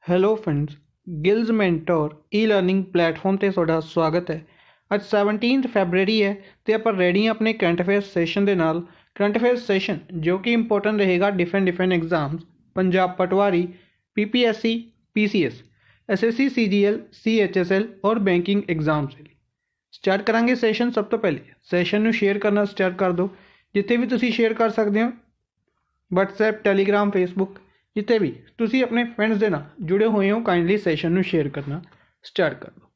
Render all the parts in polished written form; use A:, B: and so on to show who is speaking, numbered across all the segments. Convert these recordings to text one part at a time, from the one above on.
A: Hello friends, ਗਿਲਜ਼ mentor ਈ learning platform ਤੇ ਤੁਹਾਡਾ ਸਵਾਗਤ ਹੈ। ਅੱਜ 17 ਫੈਬਰਰੀ ਹੈ ਤੇ ਆਪਾਂ ਰੈਡੀ ਹਾਂ ਆਪਣੇ ਕਰੰਟ ਅਫੇਅਰਸ ਸੈਸ਼ਨ ਦੇ ਨਾਲ। ਕਰੰਟ ਅਫੇਅਰਸ ਸੈਸ਼ਨ ਜੋ ਕਿ ਇੰਪੋਰਟੈਂਟ ਰਹੇਗਾ ਡਿਫਰੈਂਟ ਐਗਜ਼ਾਮਸ, ਪੰਜਾਬ ਪਟਵਾਰੀ, PPSC, PCS, SSC, CGL, CHSL ਔਰ ਬੈਂਕਿੰਗ ਐਗਜ਼ਾਮਸ ਲਈ। ਸਟਾਰਟ ਕਰਾਂਗੇ ਸੈਸ਼ਨ। ਸਭ ਤੋਂ ਪਹਿਲੇ ਸੈਸ਼ਨ ਨੂੰ ਸ਼ੇਅਰ ਕਰਨਾ ਸਟਾਰਟ ਕਰ ਦਿਓ, ਜਿੱਥੇ ਵੀ ਤੁਸੀਂ ਸ਼ੇਅਰ ਕਰ ਸਕਦੇ ਹੋ, ਵਟਸਐਪ, ਟੈਲੀਗ੍ਰਾਮ, ਫੇਸਬੁੱਕ, ਜਿੱਥੇ ਵੀ ਤੁਸੀਂ ਆਪਣੇ ਫਰੈਂਡਸ ਦੇ ਨਾਲ ਜੁੜੇ ਹੋਏ ਹੋ ਕਾਈਂਡਲੀ ਸੈਸ਼ਨ ਨੂੰ ਸ਼ੇਅਰ ਕਰਨਾ ਸਟਾਰਟ ਕਰ ਦਿਓ।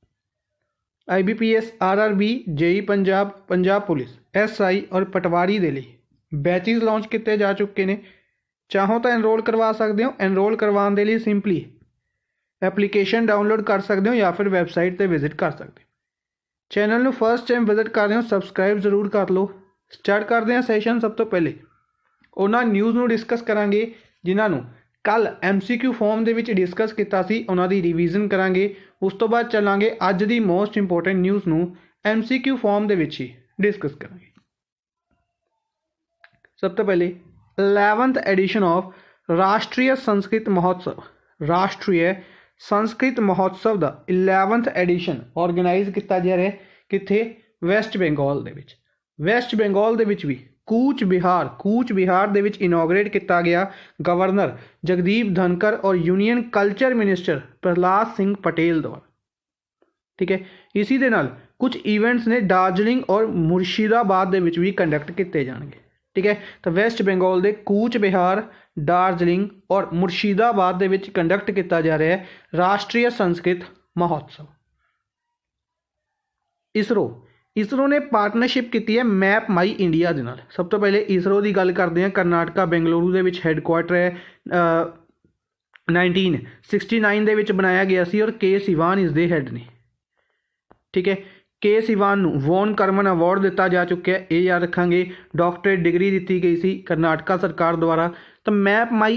A: IBPS, RRB, JEE Punjab, Punjab police, SI ਔਰ ਪਟਵਾਰੀ ਦੇ ਲਈ ਬੈਚਿਸ ਲਾਂਚ ਕੀਤੇ ਜਾ ਚੁੱਕੇ ਨੇ। ਚਾਹੋ ਤਾਂ ਐਨਰੋਲ ਕਰਵਾ ਸਕਦੇ ਹੋ। ਐਨਰੋਲ ਕਰਵਾਉਣ ਦੇ ਲਈ ਸਿੰਪਲੀ ਐਪਲੀਕੇਸ਼ਨ ਡਾਊਨਲੋਡ ਕਰ ਸਕਦੇ ਹੋ ਜਾਂ ਫਿਰ ਵੈਬਸਾਈਟ 'ਤੇ ਵਿਜ਼ਿਟ ਕਰ ਸਕਦੇ ਹੋ। ਚੈਨਲ ਨੂੰ ਫਸਟ ਟਾਈਮ ਵਿਜ਼ਿਟ ਕਰ ਰਹੇ ਹੋ, ਸਬਸਕ੍ਰਾਈਬ ਜ਼ਰੂਰ ਕਰ ਲਓ। ਸਟਾਰਟ ਕਰਦੇ ਹਾਂ ਸੈਸ਼ਨ। ਸਭ ਤੋਂ ਪਹਿਲੇ ਉਹਨਾਂ ਨਿਊਜ਼ ਨੂੰ ਡਿਸਕਸ ਕਰਾਂਗੇ ਜਿਨ੍ਹਾਂ ਨੂੰ ਕੱਲ MCQ ਫਾਰਮ ਦੇ ਵਿੱਚ ਡਿਸਕਸ ਕੀਤਾ ਸੀ, ਉਹਨਾਂ ਦੀ ਰਿਵੀਜ਼ਨ ਕਰਾਂਗੇ। ਉਸ ਤੋਂ ਬਾਅਦ ਚੱਲਾਂਗੇ ਅੱਜ ਦੀ ਮੋਸਟ ਇੰਪੋਰਟੈਂਟ ਨਿਊਜ਼ ਨੂੰ MCQ ਫਾਰਮ ਦੇ ਵਿੱਚ ਹੀ ਡਿਸਕਸ ਕਰਾਂਗੇ। ਸਭ ਤੋਂ ਪਹਿਲੇ 11th ਐਡੀਸ਼ਨ ਆਫ ਰਾਸ਼ਟਰੀ ਸੰਸਕ੍ਰਿਤ ਮਹੋਤਸਵ, ਰਾਸ਼ਟਰੀ ਸੰਸਕ੍ਰਿਤ ਮਹੋਤਸਵ ਦਾ 11th ਐਡੀਸ਼ਨ ਆਰਗੇਨਾਈਜ਼ ਕੀਤਾ ਜਾ ਰਿਹਾ। ਕਿੱਥੇ? ਵੈਸਟ ਬੰਗਾਲ ਦੇ ਵਿੱਚ। ਵੈਸਟ ਬੰਗਾਲ ਦੇ ਵਿੱਚ ਵੀ ਕੂਚ ਬਿਹਾਰ ਦੇ ਵਿੱਚ ਇਨੋਗਰੇਟ ਕੀਤਾ ਗਿਆ ਗਵਰਨਰ ਜਗਦੀਪ ਧਨਕਰ ਔਰ union culture minister Prahlad Singh Patel ਦੁਆਰਾ। ਠੀਕ ਹੈ, ਇਸੀ ਦੇ ਨਾਲ ਕੁਝ ਇਵੈਂਟਸ ਨੇ ਦਾਰਜਲਿੰਗ ਔਰ ਮੁਰਸ਼ਿਦਾਬਾਦ ਦੇ ਵਿੱਚ ਵੀ ਕੰਡਕਟ ਕੀਤੇ ਜਾਣਗੇ। ਠੀਕ ਹੈ, ਤਾਂ ਵੈਸਟ ਬੰਗਾਲ ਦੇ ਕੂਚ ਬਿਹਾਰ, ਦਾਰਜਲਿੰਗ ਔਰ ਮੁਰਸ਼ਿਦਾਬਾਦ ਦੇ ਵਿੱਚ ਕੰਡਕਟ ਕੀਤਾ ਜਾ ਰਿਹਾ ਹੈ ਰਾਸ਼ਟਰੀ ਸੰਸਕ੍ਰਿਤ ਮਹੋਤਸਵ। ਇਸਰੋ ਨੇ ਪਾਰਟਨਰਸ਼ਿਪ ਕੀਤੀ ਹੈ ਮੈਪ ਮਾਈ ਇੰਡੀਆ ਦੇ ਨਾਲ। ਸਭ ਤੋਂ ਪਹਿਲੇ ਇਸਰੋ ਦੀ ਗੱਲ ਕਰਦੇ ਹਾਂ। ਕਰਨਾਟਕਾ ਬੈਂਗਲੁਰੂ ਦੇ ਵਿੱਚ ਹੈੱਡਕੁਆਟਰ ਹੈ। 1969 ਦੇ ਵਿੱਚ ਬਣਾਇਆ ਗਿਆ ਸੀ ਔਰ ਕੇ ਸਿਵਾਨ ਇਸ ਦੇ ਹੈੱਡ ਨੇ। ਠੀਕ ਹੈ, ਕੇ ਸਿਵਾਨ ਨੂੰ ਵੌਨ ਕਰਮਨ ਅਵਾਰਡ ਦਿੱਤਾ ਜਾ ਚੁੱਕਿਆ, ਇਹ ਯਾਦ ਰੱਖਾਂਗੇ। ਡਾਕਟਰੇਟ ਡਿਗਰੀ ਦਿੱਤੀ ਗਈ ਸੀ ਕਰਨਾਟਕਾ ਸਰਕਾਰ ਦੁਆਰਾ। ਤਾਂ ਮੈਪ ਮਾਈ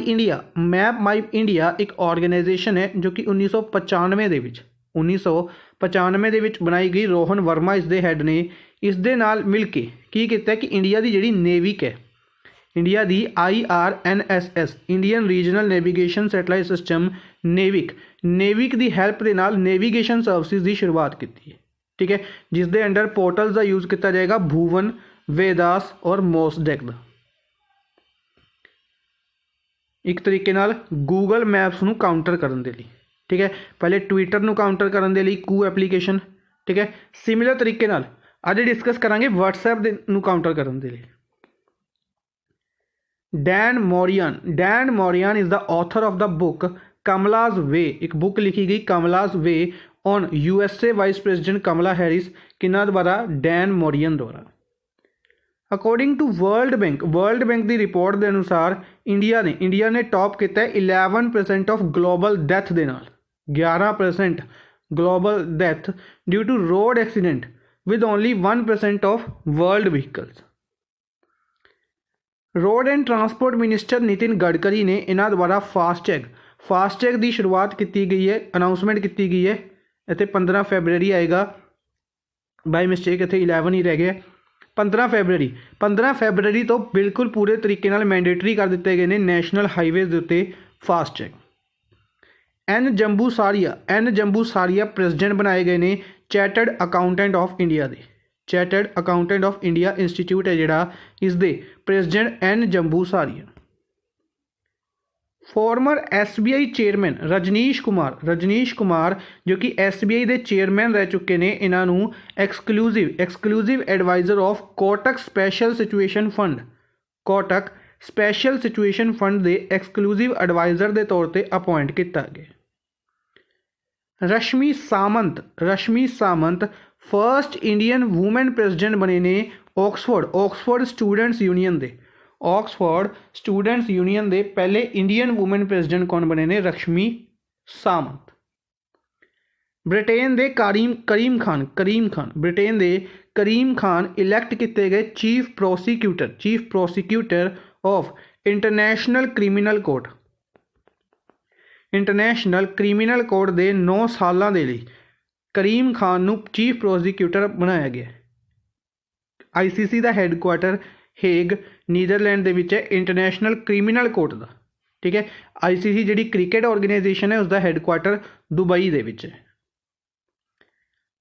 A: ਇੰਡੀਆ ਇੱਕ ਆਰਗੇਨਾਈਜੇਸ਼ਨ ਹੈ ਜੋ ਕਿ 1995 ਦੇ ਵਿੱਚ ਬਣਾਈ ਗਈ। ਰੋਹਨ ਵਰਮਾ ਇਸ ਦੇ ਹੈੱਡ ਨੇ। ਇਸ ਦੇ ਨਾਲ ਮਿਲ ਕੇ ਕੀ ਕੀਤਾ ਕਿ ਇੰਡੀਆ ਦੀ ਜਿਹੜੀ ਨੇਵਿਕ ਹੈ, ਇੰਡੀਆ ਦੀ IRNSS, Indian regional navigation satellite system, NavIC ਦੀ ਹੈਲਪ ਦੇ ਨਾਲ ਨੈਵੀਗੇਸ਼ਨ ਸਰਵਿਸਿਜ਼ ਦੀ ਸ਼ੁਰੂਆਤ ਕੀਤੀ ਹੈ। ਠੀਕ ਹੈ, ਜਿਸ ਦੇ ਅੰਡਰ ਪੋਰਟਲਸ ਦਾ ਯੂਜ਼ ਕੀਤਾ ਜਾਏਗਾ, ਭੂਵਨ, ਵੇਦਾਸ ਔਰ ਮੋਸਡੈਕ ਦਾ। ਇੱਕ ਤਰੀਕੇ ਨਾਲ ਗੂਗਲ ਮੈਪਸ ਨੂੰ ਕਾਊਂਟਰ ਕਰਨ ਦੇ ਲਈ। ਠੀਕ ਹੈ, ਪਹਿਲੇ ਟਵਿੱਟਰ ਨੂੰ ਕਾਊਂਟਰ ਕਰਨ ਦੇ ਲਈ ਕੂ ਐਪਲੀਕੇਸ਼ਨ। ਠੀਕ ਹੈ, ਸਿਮਿਲਰ ਤਰੀਕੇ ਨਾਲ ਅੱਜ ਡਿਸਕਸ ਕਰਾਂਗੇ WhatsApp ਨੂੰ ਕਾਊਂਟਰ ਕਰਨ ਦੇ ਲਈ। Dan Morain is the author of the book Kamala's way. ਇੱਕ ਬੁੱਕ ਲਿਖੀ ਗਈ Kamala's way on USA vice president Kamala Harris. ਕਿਹਨਾਂ ਦੁਆਰਾ? ਡੈਨ ਮੋਰੀਅਨ ਦੁਆਰਾ। ਅਕੋਰਡਿੰਗ ਟੂ ਵਰਲਡ ਬੈਂਕ ਦੀ ਰਿਪੋਰਟ ਦੇ ਅਨੁਸਾਰ ਇੰਡੀਆ ਨੇ ਟੌਪ ਕੀਤਾ 11% ਆਫ ਗਲੋਬਲ ਡੈਥ ਦੇ ਨਾਲ। 11% global death due to road accident with only 1% of world vehicles। Road and transport minister Nitin Gadkari ਨੇ ਇਹਨਾਂ ਦੁਆਰਾ ਫਾਸਟੈਗ ਦੀ ਸ਼ੁਰੂਆਤ ਕੀਤੀ ਗਈ ਹੈ, ਅਨਾਊਂਸਮੈਂਟ ਕੀਤੀ ਗਈ ਹੈ। ਇੱਥੇ 15 ਫੈਬਰਰੀ ਆਏਗਾ, ਬਾਈ ਮਿਸਟੇਕ ਇੱਥੇ 11 ਹੀ ਰਹਿ ਗਿਆ। 15 ਫੈਬਰਰੀ ਤੋਂ ਬਿਲਕੁਲ ਪੂਰੇ ਤਰੀਕੇ ਨਾਲ ਮੈਂਡੇਟਰੀ ਕਰ ਦਿੱਤੇ ਗਏ ਨੇ ਨੈਸ਼ਨਲ ਹਾਈਵੇਜ਼ ਦੇ ਉੱਤੇ ਫਾਸਟੈਗ। ਐਨ ਜੰਬੂ ਸਾਰੀਆ ਪ੍ਰੈਜ਼ੀਡੈਂਟ ਬਣਾਏ ਗਏ ਨੇ ਚਾਰਟਰਡ ਅਕਾਊਂਟੈਂਟ ਆਫ ਇੰਡੀਆ ਦੇ। Chartered accountant of India institute ਹੈ ਜਿਹੜਾ, ਇਸ ਦੇ ਪ੍ਰੈਜ਼ੀਡੈਂਟ ਐਨ ਜੰਬੂ ਸਾਰੀਆ। Farmer SBI chairman Rajneesh Kumar ਜੋ ਕਿ SBI ਦੇ ਚੇਅਰਮੈਨ ਰਹਿ ਚੁੱਕੇ ਨੇ, ਇਹਨਾਂ ਨੂੰ exclusive adviser of Kotak special situation fund ਦੇ ਐਕਸਕਲੂਸਿਵ ਐਡਵਾਈਜ਼ਰ ਦੇ ਤੌਰ ਤੇ ਅਪੁਆਇੰਟ ਕੀਤਾ ਗਿਆ। Rashmi Samant first Indian woman president ਬਣੇ ਨੇ ਆਕਸਫੋਰਡ ਸਟੂਡੈਂਟਸ ਯੂਨੀਅਨ ਦੇ ਪਹਿਲੇ ਇੰਡੀਅਨ ਵੂਮਨ ਪ੍ਰੈਜ਼ੀਡੈਂਟ ਕੌਣ ਬਣੇ ਨੇ? ਰਸ਼ਮੀ ਸਾਮੰਤ। ਬ੍ਰਿਟੇਨ ਦੇ ਕਰੀਮ ਖਾਨ ਇਲੈਕਟ ਕੀਤੇ ਗਏ chief prosecutor of international criminal court ਦੇ 9 ਸਾਲਾਂ ਦੇ ਲਈ ਕਰੀਮ ਖਾਨ ਨੂੰ ਚੀਫ ਪ੍ਰੋਸੀਕਿਊਟਰ ਬਣਾਇਆ ਗਿਆ। ICC ਦਾ ਹੈੱਡਕੁਆਟਰ ਹੇਗ, ਨੀਦਰਲੈਂਡ ਦੇ ਵਿੱਚ ਹੈ, ਇੰਟਰਨੈਸ਼ਨਲ ਕ੍ਰਿਮੀਨਲ ਕੋਰਟ ਦਾ। ठीक है। ICC ਜਿਹੜੀ ਕ੍ਰਿਕਟ ਆਰਗੇਨਾਈਜੇਸ਼ਨ ਹੈ ਉਸਦਾ ਹੈੱਡਕੁਆਟਰ ਦੁਬਈ ਦੇ ਵਿੱਚ ਹੈ।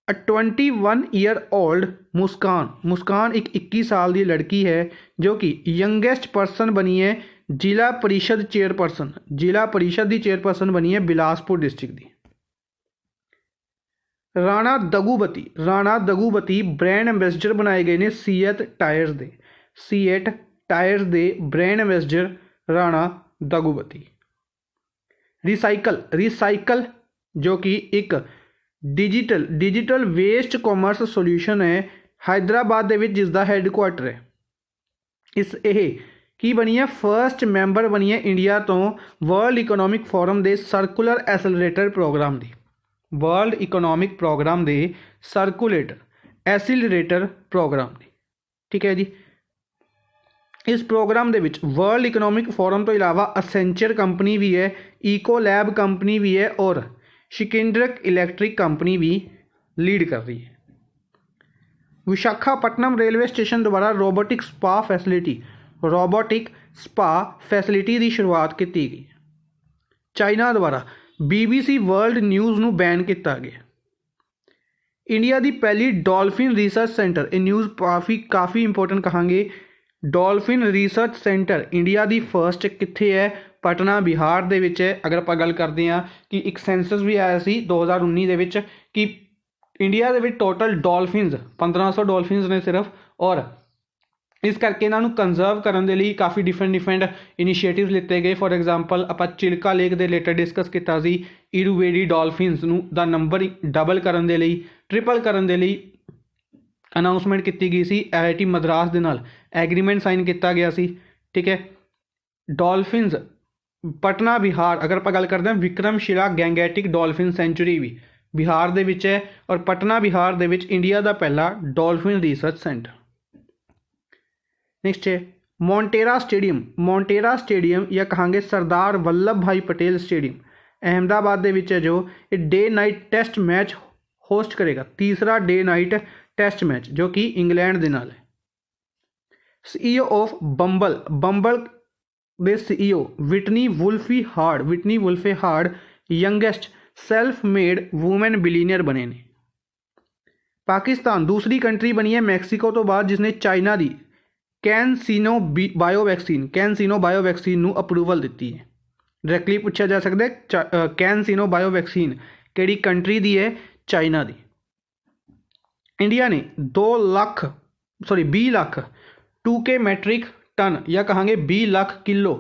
A: A 21 year old मुस्कान एक 21 साल की लड़की है जो कि यंगेस्ट पर्सन बनी है जिला परिषद चेयरपर्सन की चेयरपर्सन बनी है बिलासपुर डिस्ट्रिक्ट की। राणा दगूबती ब्रांड एंबेसडर बनाए गए ने CEAT tyres they brand ambassador Rana दगूबती। Recycle जो कि एक डिजिटल वेस्ट कॉमर्स सोल्यूशन है हैदराबाद दे विच जिसका हैडकुआटर है। इस यह की बनी है फर्स्ट मैंबर बनी है इंडिया तो वर्ल्ड इकोनॉमिक फोरम के सर्कुलर एसलरेटर प्रोग्राम की। वर्ल्ड इकोनॉमिक प्रोग्राम के एसिलरेटर प्रोग्राम की। ठीक है जी। इस प्रोग्राम के विच वर्ल्ड इकोनॉमिक फोरम तो इलावा असेंचर कंपनी भी है, इकोलैब कंपनी भी है और शिकेंद्रक इलैक्ट्रिक कंपनी भी लीड कर रही है। विशाखापट्टनम रेलवे स्टेशन द्वारा रोबोटिक स्पा फैसिलिटी की शुरुआत की गई। चाइना द्वारा BBC वर्ल्ड न्यूज़ नूं बैन किया गया। इंडिया की पहली डॉल्फिन रिसर्च सेंटर, ये न्यूज़ काफ़ी इंपोर्टेंट कहांगे। डॉल्फिन रिसर्च सेंटर इंडिया की फर्स्ट कित्थे है? पटना बिहार दे विच है। अगर आप गल करते हैं कि एक सेंसस भी आया सी 2019 दे विच कि इंडिया दे विच टोटल डॉल्फिन्स 1500 डॉल्फिन्स ने सिर्फ, और इस करके इन्हों कंजर्व करने के लिए काफ़ी डिफरेंट इनिशिएटिव लिते गए। फॉर एग्जाम्पल आप चिल्का लेक के रिलेटेड डिस्कस किया सी। इरुवेडी डॉल्फिन्स का नंबर डबल करने के लिए, ट्रिपल करने के लिए अनाउंसमेंट की गई सी। IIT मद्रास के नाल एग्रीमेंट साइन किया गया सी। ठीक है। डॉल्फिन्स पटना बिहार, अगर आप गल करते हैं विक्रमशिला गैंगेटिक डॉल्फिन सेंचुरी भी बिहार दे विच है, और पटना बिहार दे विच इंडिया का पहला डॉल्फिन रिसर्च सेंटर। नेक्स्ट है मोंटेरा स्टेडियम या कहांगे सरदार वल्लभ भाई पटेल स्टेडियम अहमदाबाद दे विच है, जो day night test match host करेगा। तीसरा डे नाइट टेस्ट मैच जो कि इंग्लैंड के नाल है। CEO of Bumble they CEO Whitney wolfi hard youngest self made women billionaire बने ने। पाकिस्तान दूसरी कंट्री बनी है मैक्सीको तो बाद जिसने चाइना की कैनसिनो बायो वैक्सीन नूं अप्रूवल दी है। डायरैक्टली पूछा जा सकता है कैनसिनो बायो वैक्सीन किहड़ी कंट्री दी है? चाइना की। इंडिया ने 20 लाख 2K मैट्रिक टन या कहांगे 20 लाख किलो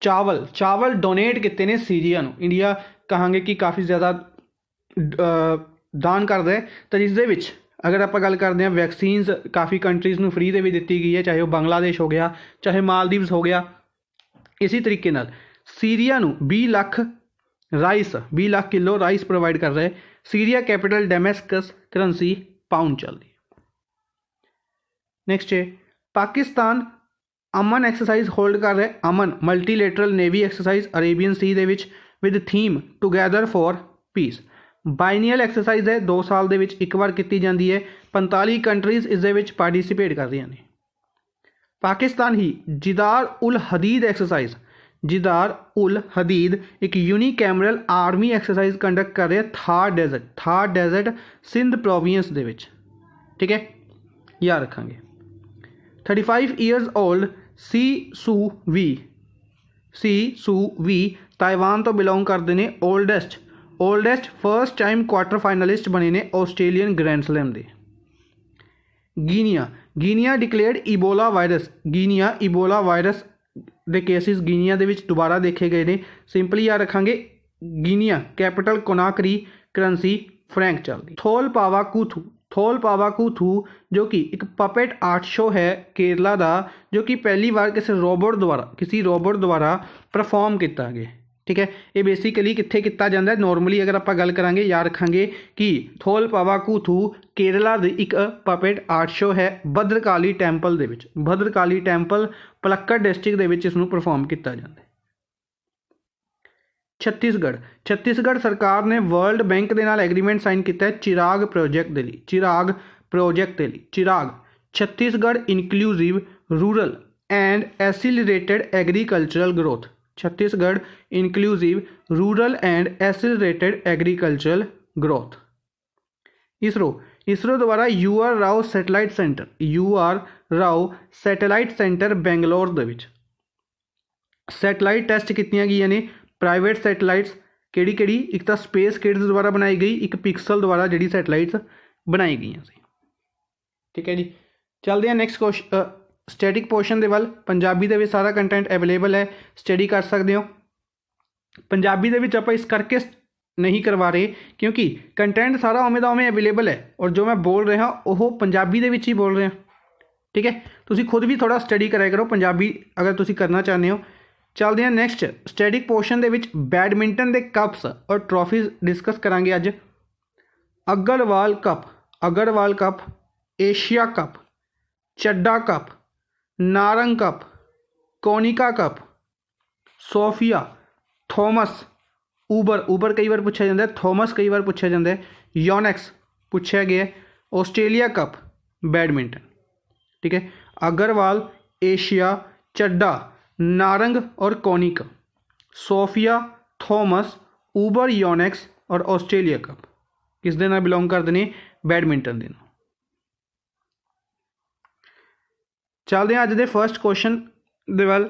A: चावल डोनेट किए ने सीरिया नूं। इंडिया कहांगे कि काफ़ी ज़्यादा दान करता है। तो जिस अगर आप गल करते हैं वैक्सीन्स काफ़ी कंट्रीज़ नूं फ्री दे भी दी गई है, चाहे वह बांग्लादेश हो गया, चाहे मालदीव्स हो गया। इसी तरीके नाल सीरिया नूं 20 लाख किलो राइस प्रोवाइड कर रहा है। सीरिया कैपिटल डेमेस्कस, करेंसी पाउंड चल रही। नेक्स्ट है पाकिस्तान अमन एक्सरसाइज होल्ड कर रहा है। Aman multilateral navy exercise Arabian sea दे विच with theme together for peace. Biennial exercise है, 2 साल दे विच एक बार की जाती है। 45 कंट्रीज़ इस दे विच पार्टिसिपेट कर रही हैं। पाकिस्तान ही जिदार उल हदीद एक यूनिकैमरल आर्मी एक्सरसाइज कंडक्ट कर रहे हैं थार डेजर्ट सिंध प्रोविंस दे विच। ठीक है, याद रखेंगे। 35 years old Hsieh Su Wei Taiwan तो बिलोंग करते हैं। Oldest first time quarter finalist बने ने ऑस्ट्रेलियन ग्रैंड स्लैम दे। गिनिया डिक्लेयर्ड इबोला वायरस दे केसिस गिनिया दे विच दोबारा देखे गए ने। सिंपली याद रखेंगे Guinea capital Conakry, currency franc चलती। थोल पावाकूथू जो कि एक पपेट आर्ट शो है केरला का, जो कि पहली बार किसी रोबोट द्वारा परफॉर्म किया गया। ठीक है, ये बेसिकली कित्थे किया जाता है? नॉर्मली अगर आप गल करांगे याद रखेंगे कि थोल पावाकूथू केरला की एक पपेट आर्ट शो है भद्रकाली टैंपल दे विच। भद्रकाली टैंपल पलक्कड़ डिस्ट्रिक्ट दे विच इसनूं परफॉर्म किया जाता है। छत्तीसगढ़ सरकार ने वर्ल्ड बैंक के नाल एग्रीमेंट साइन किया है चिराग प्रोजेक्ट के लिए। CHIRAAG Chhattisgarh inclusive rural and accelerated agricultural growth. Chhattisgarh inclusive rural and accelerated agricultural growth. ISRO द्वारा UR Rao satellite centre Bangalore दे विच सैटेलाइट टेस्ट कीतियां गई ने। प्राइवेट सैटेलाइट्स किहड़ी किहड़ी, एक तो स्पेस किड्स द्वारा बनाई गई, एक पिक्सल द्वारा जिहड़ी सैटेलाइट्स बनाई गई सी। ठीक है जी, चलते हैं नेक्स्ट क्वेश्चन स्टैटिक पोर्शन के वल। पंजाबी दे विच सारा कंटेंट अवेलेबल है, स्टडी कर सकते हो। पंजाबी दे विच आपां इस करके नहीं करवा रहे क्योंकि कंटेंट सारा उवें दा उवें अवेलेबल है और जो मैं बोल रहा वो पंजाबी दे विच ही बोल रहा। ठीक है, तुसीं खुद भी थोड़ा स्टडी कराया करो पंजाबी अगर तुसीं करना चाहते हो। चलते हैं नेक्स्ट स्टैटिक पोर्शन दे विच बैडमिंटन के कप्स और ट्रॉफीज डिस्कस करांगे अज। Agarwal cup, Asia cup, Chadha cup, Narang cup, Konica cup, Sophia, Thomas, Uber कई बार पूछा जाता है, थॉमस कई बार पूछा जाता है, योनेक्स पूछा गया, ऑस्ट्रेलिया कप बैडमिंटन। ठीक है, अग्रवाल, एशिया, चड्डा, नारंग और कोनिका, सोफिया, थॉमस, उबर, योनेक्स और ऑस्ट्रेलिया कप किस दे नाल बिलोंग करते हैं? बैडमिंटन दे नाल। चलते हैं अज दे फर्स्ट क्वेश्चन दे वल।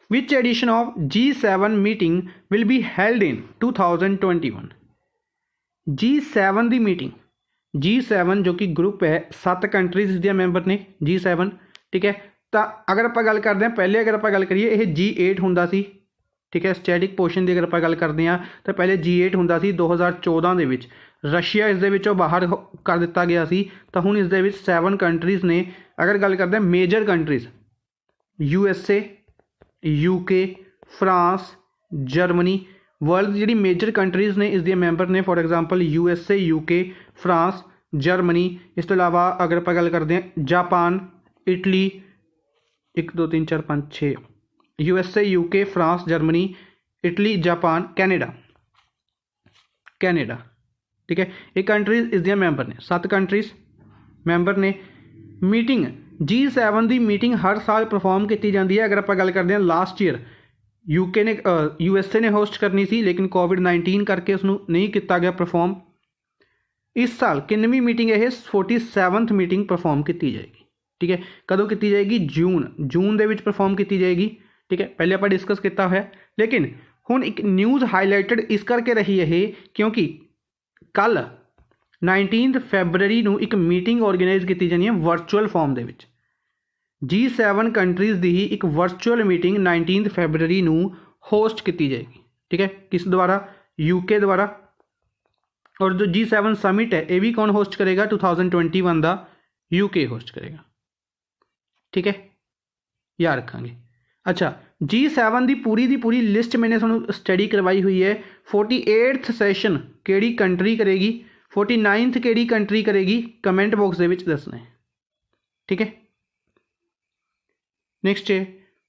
A: Which edition of G7 meeting will be held in 2021? G7 की मीटिंग, G7 जो कि ग्रुप है 7 कंट्रीज दियां मैंबर ने G7। ठीक है, तो अगर आप गल करते हैं पहले अगर आप गल करिए यह G8 हुंदा सी। ठीक है, स्टैटिक पोर्शन की अगर आप गल करते हैं तो पहले G8 हुंदा सी। 2014 दे विच रशिया इस दे विचों बाहर कर दिता गया सी, तो हुण इस दे विच 7 कंट्रीज ने। अगर गल करते हैं major countries USA, UK, France, Germany, world जी मेजर कंट्रीज ने इस दी मैंबर ने। For example USA, UK, France, Germany. इस तो अलावा अगर आप गल करते हैं Japan, Italy, 1 2 3 4 5 6 USA, UK, France, Germany, Italy, Japan, Canada. ठीक है, ये कंट्रीज इस दियां मैंबर ने, 7 कंट्रीज मैंबर ने। मीटिंग G7 की मीटिंग हर साल परफॉर्म की जाती है। अगर आप गल करते हैं लास्ट ईयर USA ने होस्ट करनी सी, लेकिन कोविड-19 करके उसनों नहीं किया गया परफॉर्म। इस साल कितनी मीटिंग है? 47th मीटिंग परफॉर्म की जाएगी। ठीक है, कदों की जाएगी? जून दे विच परफॉर्म की जाएगी। ठीक है, पहले आप डिस्कस किया है, लेकिन हुण एक न्यूज़ हाईलाइटेड इस करके रही है क्योंकि कल 19 फैबररी को एक मीटिंग ऑर्गेनाइज की जानी है वर्चुअल फॉर्म दे विच। G7 कंट्रीज की ही एक वर्चुअल मीटिंग 19 फैबररी को होस्ट की जाएगी। ठीक है, किस द्वारा? UK द्वारा। और जो G7 समिट है ये भी कौन होस्ट करेगा? 2021 का UK होस्ट करेगा। ठीक है, याद रखेंगे। अच्छा, G7 की पूरी लिस्ट मैंने थोड़ा स्टडी करवाई हुई है। 48th सैशन केड़ी कंट्री करेगी, 49th केड़ी कंट्री करेगी, कमेंट बॉक्स के दसना है। ठीक है, नेक्स्ट है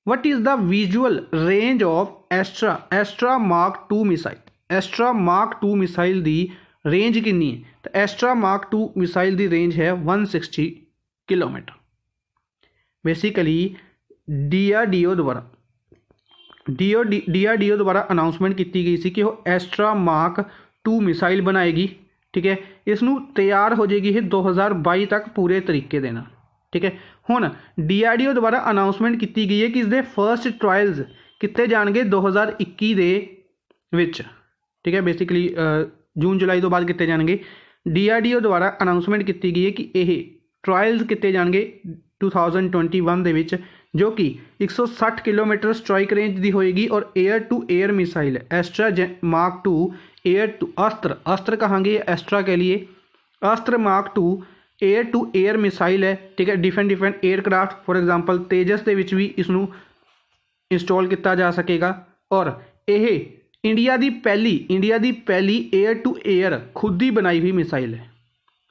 A: what is the visual range of Astra Mark 2 missile. Astra Mark 2 missile की रेंज कितनी है? तो एस्ट्रा मार्क 2 मिसाइल की रेंज है 160 किलोमीटर। बेसिकली DRDO द्वारा अनाउंसमेंट की गई सी कि वो एस्ट्रा मार्क 2 मिसाइल बनाएगी। ठीक है, इसनों तैयार हो जाएगी ये 2022 तक पूरे तरीके देना। ठीक है, हुण DRDO द्वारा अनाउंसमेंट की गई है कि इसके फर्स्ट ट्रायल्स किए जाएंगे 2021 दे विच। ठीक है, बेसिकली जून जुलाई तो बाद किए जाएंगे। DRDO द्वारा अनाउंसमेंट की गई है कि यह ट्रायल्स किए जाएंगे 2021 दे विच, जो कि 160 किलोमीटर स्ट्राइक रेंज की होएगी और air to air missile Astra Mark 2 air to Astra कहांगे एस्ट्रा के लिए। Astra Mark 2 air to air missile है। ठीक है, different aircraft for example Tejas के विच भी इसनों इंस्टॉल किया जा सकेगा। और यह इंडिया की पहली एयर टू एयर खुद ही बनाई हुई मिसाइल है।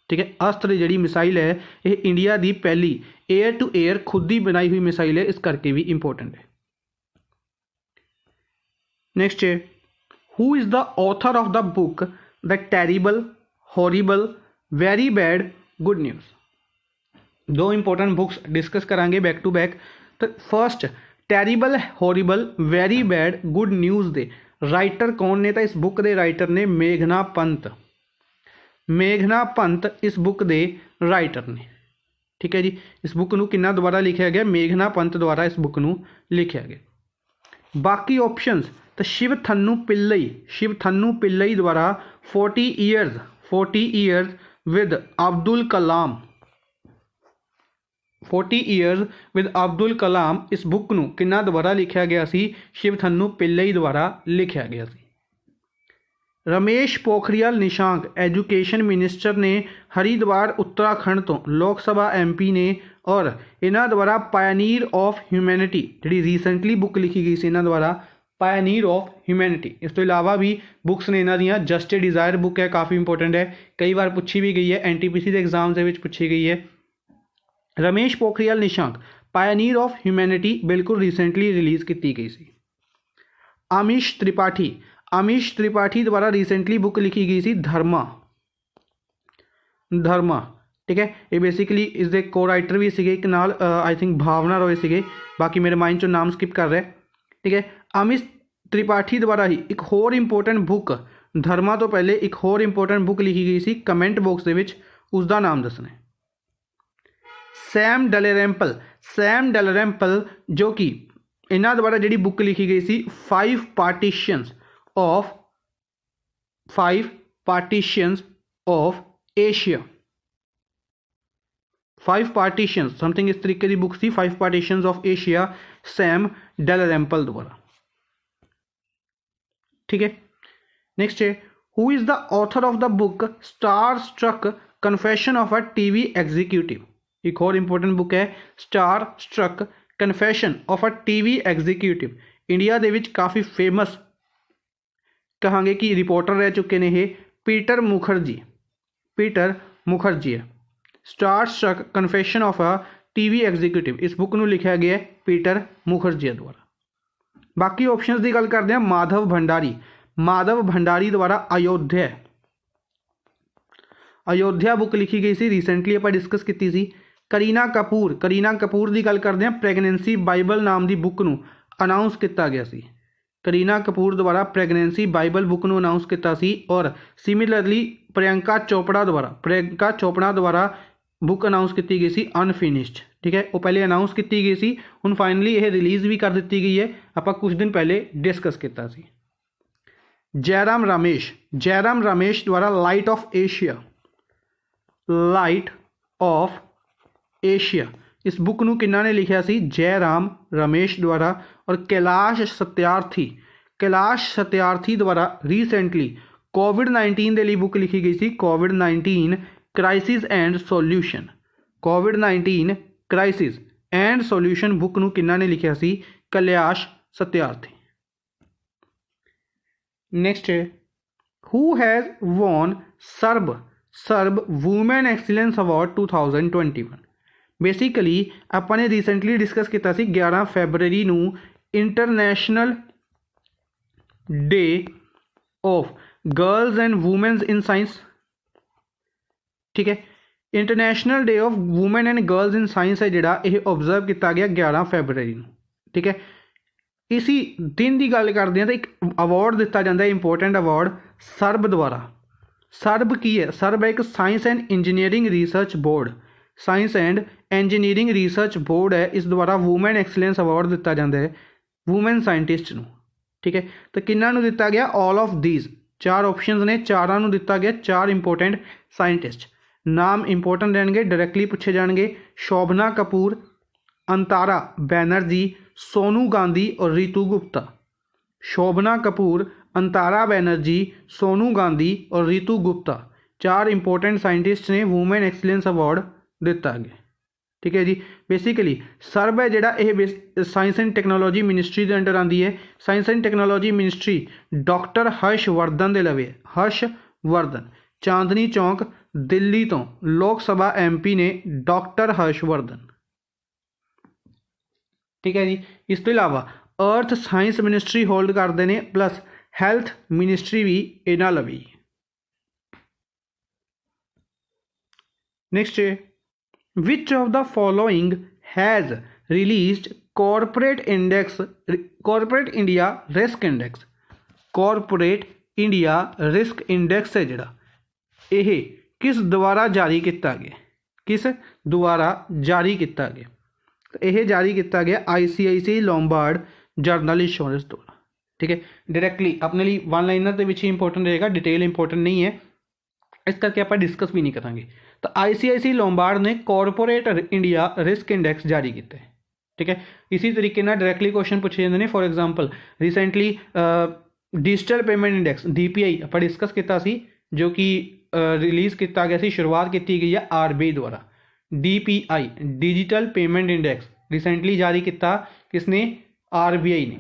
A: ठीक है, अस्त्र जी मिसाइल है यह इंडिया की पहली एयर टू एयर खुद ही बनाई हुई मिसाइल है, इस करके भी इंपॉर्टेंट है। नेक्स्ट है who is the author of the book the terrible horrible very bad good news. दो इंपॉर्टेंट बुक्स डिस्कस करांगे बैक टू बैक। तो first terrible horrible very bad good news दे राइटर कौन ने? तो इस बुक के राइटर ने मेघना पंत। मेघना पंत इस बुक के राइटर ने। ठीक है जी, इस बुक नूं किन्ना द्वारा लिखा गया? मेघना पंत द्वारा इस बुक नूं लिखा गया। बाकी ऑप्शंस तो शिवथन्नू पिल्लई द्वारा 40 years with Abdul Kalam 40 years with Abdul Kalam इस बुक नूं किन्ना द्वारा लिखा गया सी? शिवथन्नू पिल्लई द्वारा लिखा गया सी। रमेश पोखरियाल निशांक एजुकेशन मिनिस्टर ने हरिद्वार उत्तराखंड तो लोक सभा MP ने और इन्हों द्वारा पायनीर ऑफ ह्यूमैनिटी जी रीसेंटली बुक लिखी गई सी इन्हों द्वारा पायनीर ऑफ ह्यूमैनिटी। इस तो इलावा भी बुक्स ने इन्हों दियां जस्ट ए डिज़ायर बुक है, काफ़ी इंपोर्टेंट है, कई बार पूछी भी गई है, NTPC के एग्जाम के पूछी गई है। Ramesh Pokhriyal Nishank Pioneer of humanity बिल्कुल रीसेंटली रिलीज़ की गई सी। अमीश त्रिपाठी द्वारा रिसेंटली बुक लिखी गई सी धर्मा। ठीक है, ये बेसिकली इसके को राइटर भी सीगे एक नाल आई थिंक भावना रॉय सीगे, बाकी मेरे माइंड चो नाम स्किप कर रहा है। ठीक है, अमीश त्रिपाठी द्वारा ही एक होर इंपोर्टेंट बुक धर्मा तो पहले एक होर इंपोर्टेंट बुक लिखी गई सी, कमेंट बॉक्स के विच उसका नाम दसना है। सैम डलरैम्पल जो कि इन्हों द्वारा जी बुक लिखी गई सी 5 partitions of Asia. 5 partitions something इस तरीके की बुक सी 5 partitions of Asia Sam Dalrymple द्वारा। ठीक है, नेक्स्ट है who is the author of the book star struck confession of a TV executive. एक और इंपोर्टेंट बुक है star struck confession of a TV executive. India दे विच काफ़ी फेमस कहांगे कि रिपोर्टर रह चुके ने ये पीटर मुखर्जी है। Star struck confession of a TV executive इस बुक नूं लिखा गया है पीटर मुखर्जी द्वारा। बाकी ऑप्शंस की गल करते हैं माधव भंडारी द्वारा अयोध्या बुक लिखी गई सी, रिसेंटली आप डिस्कस की सी। करीना कपूर की गल करते हैं प्रेगनेंसी बाइबल नाम की बुक नूं अनाउंस किया गया सी। करीना कपूर द्वारा प्रेगनेंसी बाइबल बुक नूं अनाउंस किया सी। और सिमिलरली प्रियंका चोपड़ा द्वारा बुक अनाउंस की गई सी अनफिनिश्ड। ठीक है, वो पहले अनाउंस की गई सी, हुण फाइनली यह रिलीज़ भी कर दी गई है, आप कुछ दिन पहले डिस्कस किया सी। जयराम रमेश द्वारा लाइट ऑफ एशिया इस बुक नूं किन्ना ने लिखा सी? जयराम रमेश द्वारा। और कैलाश सत्यार्थी द्वारा रिसेंटली कोविड-19 के लिए बुक लिखी गई सी कोविड-19 क्राइसिस एंड सॉल्यूशन बुक नूं किन्ना ने लिखा सी? कैलाश सत्यार्थी। नेक्स्ट है who has won SERB women excellence award 2021। Basically अपने रिसेंटली डिस्कस किया 11 फरवरी नूं international day of girls and women's in science. ठीक है, international day of women and girls in science है जिहड़ा यह ऑब्जर्व किया गया 11 फरवरी नूं। ठीक है, इसी दिन की गल करते हैं तो एक अवार्ड दिता जाता है इंपोर्टेंट अवार्ड सर्ब द्वारा। सर्ब की है? सर्ब है एक science and engineering research board है, इस द्वारा वूमेन एक्सीलेंस अवार्ड दिता जाता है वूमेन साइंटिस्ट नूं। ठीक है, तो किन्ना नूं दिता गया? ऑल ऑफ दीज 4 ऑप्शंस ने, चारां नूं दिता गया 4 इंपोर्टेंट साइंटिस्ट। नाम इंपोर्टेंट रहेंगे, डायरैक्टली पूछे जाएंगे। शोभना कपूर, अंतारा बैनर्जी, सोनू गांधी और रितु गुप्ता। शोभना कपूर, अंतारा बैनर्जी, सोनू गांधी और रितु गुप्ता 4 इंपोर्टेंट साइंटिस्ट ने वूमेन एक्सीलेंस अवार्ड दिता गया। ठीक है जी, बेसिकली सर्ब है जिहड़ा यह साइंस एंड टैक्नोलॉजी मिनिस्ट्री के अंडर आती है। Science and technology ministry doctor Harshvardhan दे लवे। हर्षवर्धन चांदनी चौक दिल्ली तो लोक सभा MP ने डॉक्टर हर्षवर्धन। ठीक है जी, इस तो इलावा अर्थ साइंस मिनिस्ट्री होल्ड करते हैं, प्लस हैल्थ मिनिस्ट्री भी इन्हां लवी। नेक्स्ट है which of the following has released corporate index, corporate India risk index, corporate India risk index है जिहड़ा यह किस द्वारा जारी किया गया, किस द्वारा जारी किया गया? तो यह जारी किया गया ICICI लोम्बार्ड जर्नल इंश्योरेंस द्वारा। ठीक है, डायरैक्टली अपने लिए वन लाइनर के ही इंपोर्टेंट रहेगा, डिटेल इंपोर्टेंट नहीं है, इस करके आप डिस्कस भी नहीं करेंगे। तो ICICI लोम्बार्ड ने कॉरपोरेट इंडिया रिस्क इंडेक्स जारी किया है। ठीक है, इसी तरीके ना डायरैक्टली क्वेश्चन पूछे जाते हैं। For example recently digital payment index DPI आप डिस्कस किया, जो कि रिलीज़ किया गया, शुरुआत की गई है RBI द्वारा। DPI digital payment index recently जारी किया किसने? RBI ने।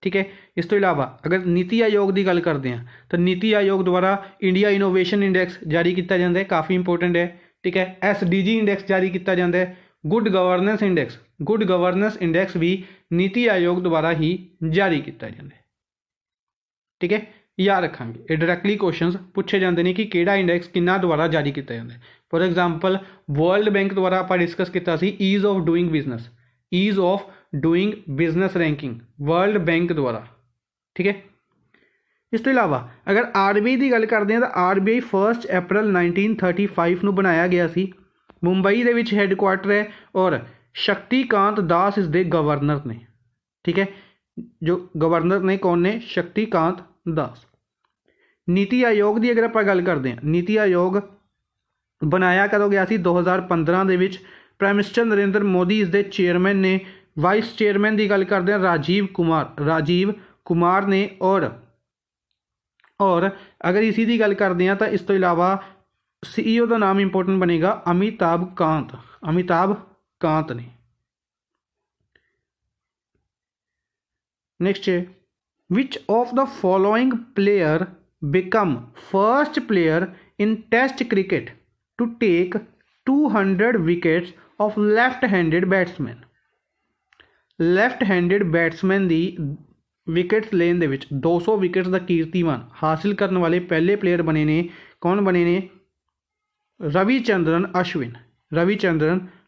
A: ठीक है, इस तो इलावा अगर नीति आयोग की गल करते हैं तो नीति आयोग द्वारा इंडिया इनोवेशन इंडेक्स जारी किया जाता है, काफ़ी इंपोर्टेंट है। ठीक है, SDG इंडेक्स जारी किया जाता है। Good governance index, good governance index भी नीति आयोग द्वारा ही जारी किया जाता है। ठीक है, याद रखेंगे ये डायरैक्टली क्वेश्चन पूछे जाते हैं कि किहड़ा इंडेक्स किन्ना द्वारा जारी किया जाता है। फॉर एग्जाम्पल वर्ल्ड बैंक द्वारा आप डिस्कस किया ease of doing business, ease of doing business ranking World Bank द्वारा। ठीक है, इस तो इलावा अगर RBI की गल करते हैं तो RBI 1 अप्रैल 1935 ਨੂੰ बनाया गया सी। मुंबई ਦੇ ਵਿੱਚ हैडकुआटर है और शक्तिकांत दास इस दे गवर्नर ने। ठीक है, जो गवर्नर ने कौन ने? शक्तिकांत दास। नीति आयोग की अगर आप गल करते हैं, नीति आयोग बनाया कदों गया सी? 2015 ਦੇ ਵਿੱਚ। प्राइम मिनिस्टर नरेंद्र मोदी इस दे चेयरमैन ने। वाइस चेयरमैन की गल करते हैं राजीव कुमार ने। और अगर इसी की गल करते हैं तो इस तो इलावा CEO का नाम इंपोर्टेंट बनेगा अमिताभ कांत ने। नेक्स्ट है which of the following player become first player in test cricket to take 200 wickets of left handed batsman. Left handed batsman की विकेट्स लेन दे विच 200 विकेट्स का कीर्तिमान हासिल करने वाले पहले प्लेयर बने ने। कौन बने ने? रविचंद्रन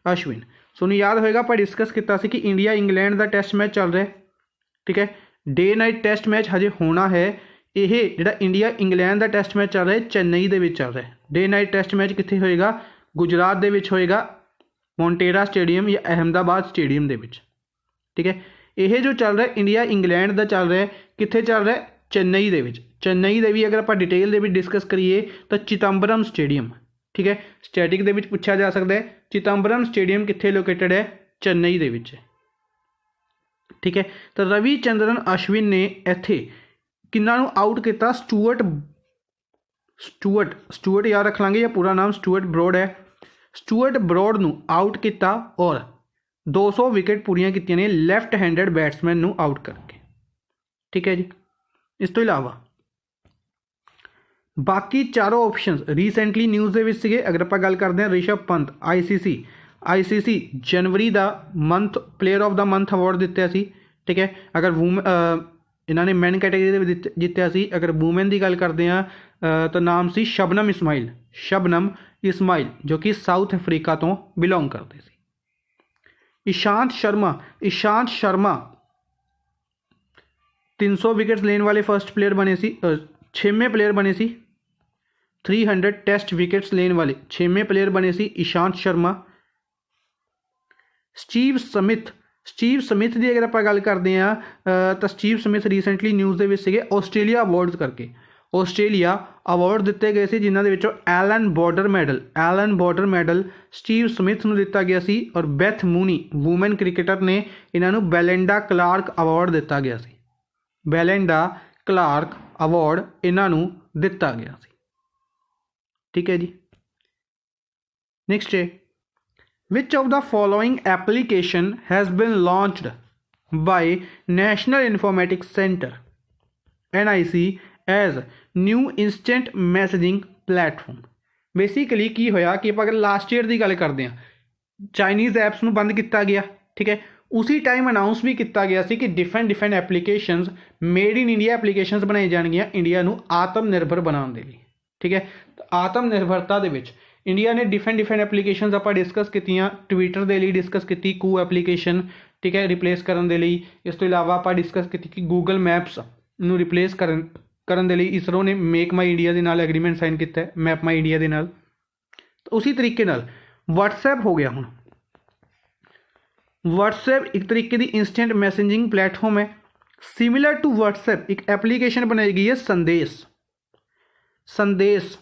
A: अश्विन। सोनू याद होएगा आप डिस्कस किया कि इंडिया इंग्लैंड का टेस्ट मैच चल रहा है। ठीक है, डे नाइट टेस्ट मैच हजे होना है। यह जो इंडिया इंग्लैंड का टेस्ट मैच चल रहा है चेन्नई के चल रहा है। डे नाइट टेस्ट मैच कितने होएगा? गुजरात के होएगा, मोन्टेरा स्टेडियम या अहमदाबाद स्टेडियम के। ठीक है, यह जो चल रहा है इंडिया इंग्लैंड का चल रहा है, कितने चल रहा है? चेन्नई के। चेन्नई के भी अगर आप डिटेल के डिस्कस करिए तो चिदंबरम स्टेडियम। ठीक है, स्टैटिक के पूछा जा सकता है चिदंबरम स्टेडियम कितने लोकेटेड है? चेन्नई के। ठीक है, तो रविचंद्रन अश्विन ने इत्थे किन्ना नूं आउट किया? स्टूअर्ट याद रख लांगे, या पूरा नाम स्टूअर्ट ब्रॉड है। स्टूअर्ट ब्रॉड नूं आउट किया और 200 विकेट पूरियां कीतियां ने लैफ्ट हैंडेड बैट्समैन नूं आउट करके। ठीक है जी, इस तो इलावा बाकी चारों ऑप्शन रीसेंटली न्यूज़ के अगर आप गल करते हैं ऋषभ पंत ICC जनवरी का month player of the month award दिता सी। ठीक है, अगर इन्होंने मैन कैटेगरी जितया सी। अगर वूमेन की गल करते हैं तो नाम सी शबनम इस्माइल जो कि साउथ अफ्रीका तो बिलोंग करते सी। ईशांत शर्मा 300 विकेट्स लेने वाले फर्स्ट प्लेयर बने सी, 6वें प्लेयर बने सी। 300 टेस्ट विकेट्स लेने वाले 6वें प्लेयर बने सी ईशांत शर्मा। स्टीव स्मिथ की अगर आप गल करते हैं तो स्टीव स्मिथ रीसेंटली न्यूज़ के ऑस्ट्रेलिया अवार्ड्स करके ऑस्ट्रेलिया अवार्ड दिते गए थे, जिन्होंने Allan Border medal Steve Smith को दिता गया सी। और बेथ मूनी वूमेन क्रिकेटर ने इन्होंने बेलेंडा क्लार्क अवार्ड दिता गया सी। बेलेंडा क्लार्क अवार्ड इन्हों दिता गया सी। ठीक है जी, नेक्स्ट है which of the following application has been launched by National Informatics Centre NIC as new instant messaging platform. Basically की होया कि अगर लास्ट ईयर की गल करते हैं चाइनीज़ ऐप्स को बंद किया गया। ठीक है, उसी टाइम अनाउंस भी किया गया सी कि different applications made in India applications बनाई जाएगियां इंडिया को आत्मनिर्भर बनाने के लिए। ठीक है, तो आत्मनिर्भरता दे विच इंडिया ने डिफरेंट एप्लीकेशनस आप डिस्कस कीतियां। ट्विटर के लिए डिस्कस की कू एप्लीकेशन, ठीक है, रिप्लेस करने के लिए। इस तो इलावा आप डिस्कस की कि गूगल मैप्स ਨੂੰ रिप्लेस ਕਰਨ ਦੇ ਲਈ इसरो ने मेक माई इंडिया ਦੇ ਨਾਲ एग्रीमेंट साइन किया है, मैप माई इंडिया ਦੇ ਨਾਲ। तो उसी तरीके ਨਾਲ WhatsApp हो गया। ਹੁਣ WhatsApp एक तरीके की इंस्टेंट मैसेजिंग प्लेटफॉर्म है। सिमिलर टू WhatsApp एक एप्लीकेशन बनाई गई है संदेश,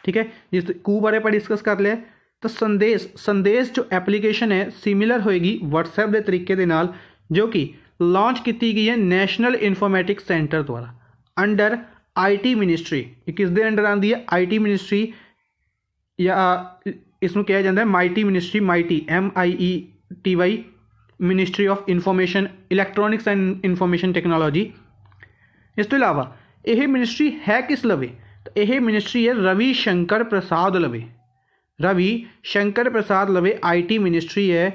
A: ठीक है, जिस कू बारे पर डिस्कस कर लिया। तो संदेश जो एप्लीकेशन है सिमिलर होएगी WhatsApp के तरीके के नाल, जो कि लॉन्च की गई है नेशनल इन्फॉर्मेटिक्स सेंटर द्वारा अंडर IT मिनिस्ट्री। किस दे अंडर आती है? IT मिनिस्ट्री, या इसमें कहा जाता है mighty ministry, mighty MIETY ministry of information electronics and information technology. इस तो इलावा यह मिनिस्ट्री है किस लवे? तो यह मिनिस्ट्री है रवि शंकर प्रसाद लवे IT मिनिस्ट्री है।